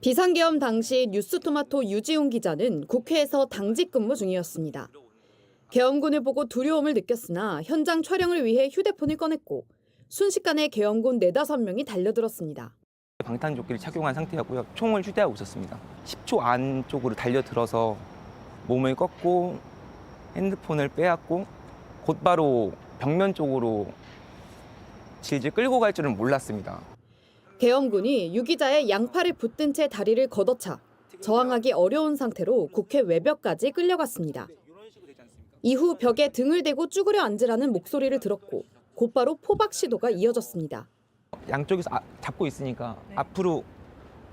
비상계엄 당시 뉴스토마토 유지용 기자는 국회에서 당직 근무 중이었습니다. 계엄군을 보고 두려움을 느꼈으나 현장 촬영을 위해 휴대폰을 꺼냈고 순식간에 계엄군 4~5명이 달려들었습니다. 방탄조끼를 착용한 상태였고요. 총을 휴대하고 있었습니다. 10초 안쪽으로 달려들어서 몸을 꺾고 핸드폰을 빼앗고 곧바로 벽면 쪽으로 질질 끌고 갈 줄은 몰랐습니다. 계엄군이 유 기자의 양팔을 붙든 채 다리를 걷어차 저항하기 어려운 상태로 국회 외벽까지 끌려갔습니다. 이후 벽에 등을 대고 쭈그려 앉으라는 목소리를 들었고 곧바로 포박 시도가 이어졌습니다. 양쪽에서 잡고 있으니까 앞으로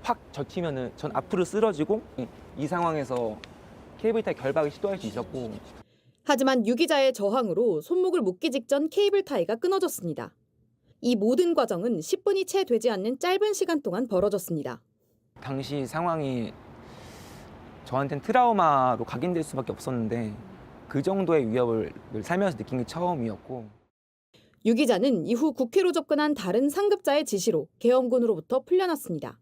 확 젖히면은 전 앞으로 쓰러지고 이 상황에서 케이블타이 결박을 시도할 수 있었고. 하지만 유 기자의 저항으로 손목을 묶기 직전 케이블 타이가 끊어졌습니다. 이 모든 과정은 10분이 채 되지 않는 짧은 시간 동안 벌어졌습니다. 당시 상황이 저한테는 트라우마로 각인될 수밖에 없었는데 그 정도의 위협을 살면서 느낀 게 처음이었고. 유 기자는 이후 국회로 접근한 다른 상급자의 지시로 계엄군으로부터 풀려났습니다.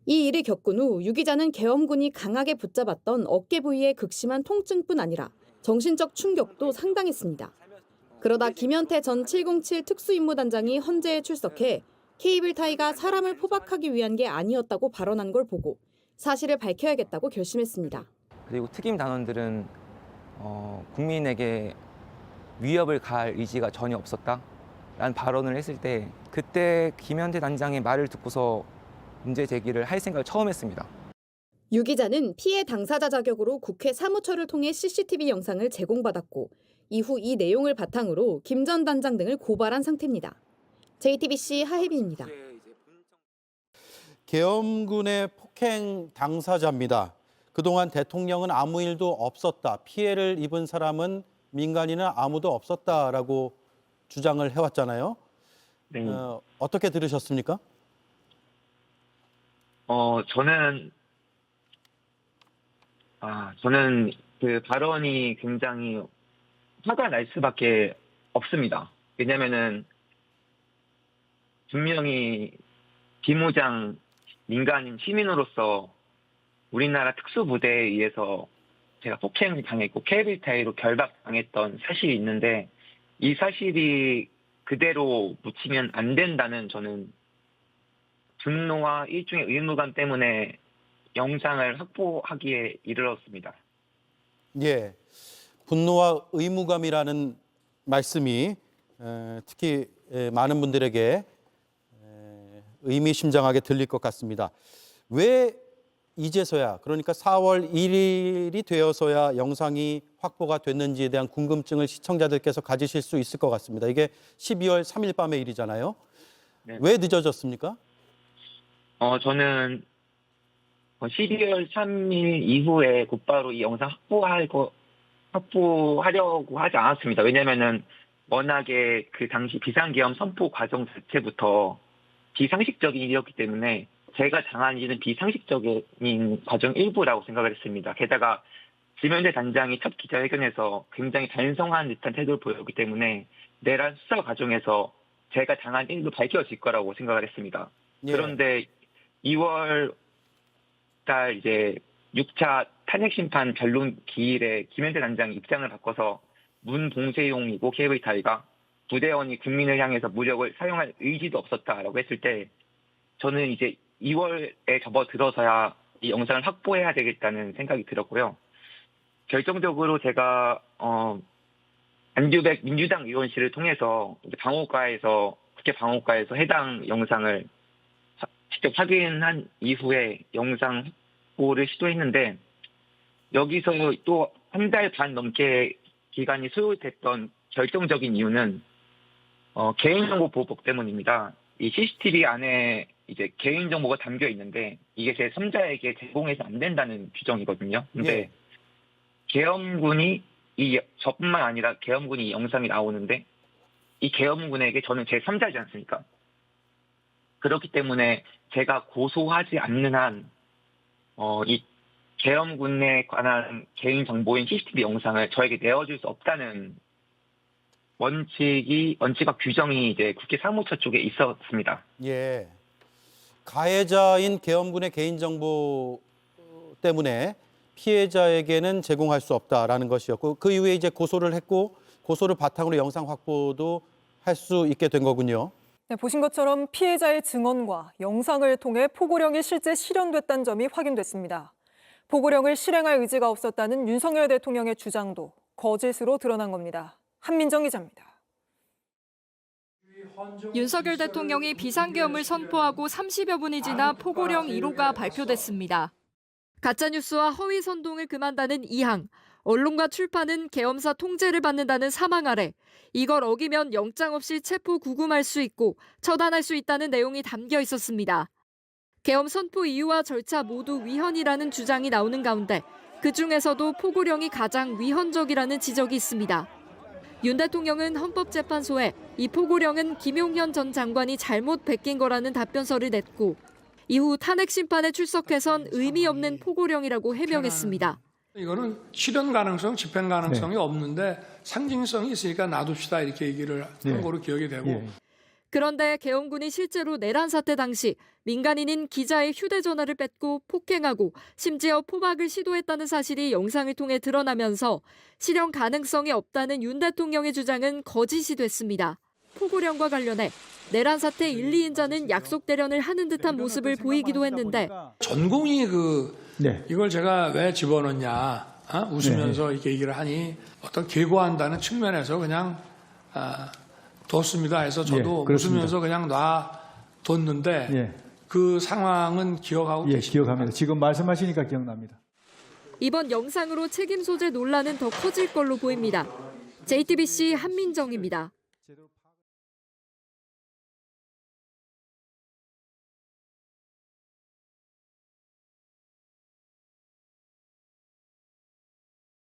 이 일을 겪은 후 유 기자는 계엄군이 강하게 붙잡았던 어깨 부위의 극심한 통증뿐 아니라 정신적 충격도 상당했습니다. 그러다 김현태 전 707 특수임무단장이 헌재에 출석해 케이블 타이가 사람을 포박하기 위한 게 아니었다고 발언한 걸 보고 사실을 밝혀야겠다고 결심했습니다. 그리고 특임 단원들은 국민에게 위협을 가할 의지가 전혀 없었다라는 발언을 했을 때 그때 김현태 단장의 말을 듣고서 문제 제기를 할 생각을 처음 했습니다. 유 기자는 피해 당사자 자격으로 국회 사무처를 통해 CCTV 영상을 제공받았고 이후 이 내용을 바탕으로 김 전 단장 등을 고발한 상태입니다. JTBC 하혜빈입니다. 계엄군의 폭행 당사자입니다. 그동안 대통령은 아무 일도 없었다. 피해를 입은 사람은 민간인은 아무도 없었다라고 주장을 해왔잖아요. 네. 어떻게 들으셨습니까? 저는 그 발언이 굉장히 화가 날 수밖에 없습니다. 왜냐면은 분명히 비무장 민간인 시민으로서 우리나라 특수부대에 의해서 제가 폭행을 당했고 케이블타이로 결박당했던 사실이 있는데 이 사실이 그대로 묻히면 안 된다는 저는 분노와 일종의 의무감 때문에 영상을 확보하기에 이르렀습니다. 예, 분노와 의무감이라는 말씀이 특히 많은 분들에게 의미심장하게 들릴 것 같습니다. 왜 이제서야, 그러니까 4월 1일이 되어서야 영상이 확보가 됐는지에 대한 궁금증을 시청자들께서 가지실 수 있을 것 같습니다. 이게 12월 3일 밤의 일이잖아요. 네. 왜 늦어졌습니까? 저는 12월 3일 이후에 곧바로 이 영상 확보하려고 하지 않았습니다. 왜냐면은 워낙에 그 당시 비상계엄 선포 과정 자체부터 비상식적인 일이었기 때문에 제가 당한 일은 비상식적인 과정 일부라고 생각을 했습니다. 게다가 김현태 단장이 첫 기자회견에서 굉장히 단성한 듯한 태도를 보였기 때문에 내란 수사 과정에서 제가 당한 일도 밝혀질 거라고 생각을 했습니다. 예. 그런데 2월 달 이제 6차 탄핵심판 변론 기일에 김현태 단장이 입장을 바꿔서 문봉쇄용이고 케이블타이가 부대원이 국민을 향해서 무력을 사용할 의지도 없었다라고 했을 때 저는 이제 2월에 접어들어서야 이 영상을 확보해야 되겠다는 생각이 들었고요. 결정적으로 제가 안규백 민주당 의원실을 통해서 국회 방호과에서 해당 영상을 직접 확인한 이후에 영상 확보를 시도했는데 여기서 또 한 달 반 넘게 기간이 소요됐던 결정적인 이유는 개인정보 보호법 때문입니다. 이 CCTV 안에 이제 개인정보가 담겨 있는데 이게 제3자에게 제공해서 안 된다는 규정이거든요. 근데 예. 계엄군이 저뿐만 아니라 계엄군이 이 영상이 나오는데 이 계엄군에게 저는 제3자지 않습니까? 그렇기 때문에 제가 고소하지 않는 한 이 계엄군에 관한 개인정보인 CCTV 영상을 저에게 내어줄 수 없다는 원칙과 규정이 이제 국회 사무처 쪽에 있었습니다. 예. 가해자인 계엄군의 개인정보 때문에 피해자에게는 제공할 수 없다라는 것이었고 그 이후에 이제 고소를 했고 고소를 바탕으로 영상 확보도 할 수 있게 된 거군요. 네, 보신 것처럼 피해자의 증언과 영상을 통해 포고령이 실제 실현됐다는 점이 확인됐습니다. 포고령을 실행할 의지가 없었다는 윤석열 대통령의 주장도 거짓으로 드러난 겁니다. 한민정 기자입니다. 윤석열 대통령이 비상계엄을 선포하고 30여 분이 지나 포고령 1호가 발표됐습니다. 가짜뉴스와 허위 선동을 금한다는 2항, 언론과 출판은 계엄사 통제를 받는다는 3항 아래 이걸 어기면 영장 없이 체포 구금할 수 있고 처단할 수 있다는 내용이 담겨 있었습니다. 계엄 선포 이유와 절차 모두 위헌이라는 주장이 나오는 가운데 그중에서도 포고령이 가장 위헌적이라는 지적이 있습니다. 윤 대통령은 헌법재판소에 이 포고령은 김용현 전 장관이 잘못 베낀 거라는 답변서를 냈고 이후 탄핵 심판에 출석해선 의미 없는 포고령이라고 해명했습니다. 이거는 실현 가능성, 집행 가능성이 없는데 상징성이 있으니까 놔둡시다 이렇게 얘기를 한 거로 기억이 되고. 그런데 계엄군이 실제로 내란 사태 당시 민간인인 기자의 휴대전화를 뺏고 폭행하고 심지어 포박을 시도했다는 사실이 영상을 통해 드러나면서 실현 가능성이 없다는 윤 대통령의 주장은 거짓이 됐습니다. 포고령과 관련해 내란 사태 1, 2인자는 약속 대련을 하는 듯한 모습을 보이기도 했는데 전공이 이걸 제가 왜 집어넣냐 웃으면서 이렇게 얘기를 하니 어떤 계고한다는 측면에서 그냥 뒀습니다 해서 저도 웃으면서 그냥 놔뒀는데 그 상황은 기억하고 계십니까? 기억합니다. 지금 말씀하시니까 기억납니다. 이번 영상으로 책임 소재 논란은 더 커질 걸로 보입니다. JTBC 한민정입니다.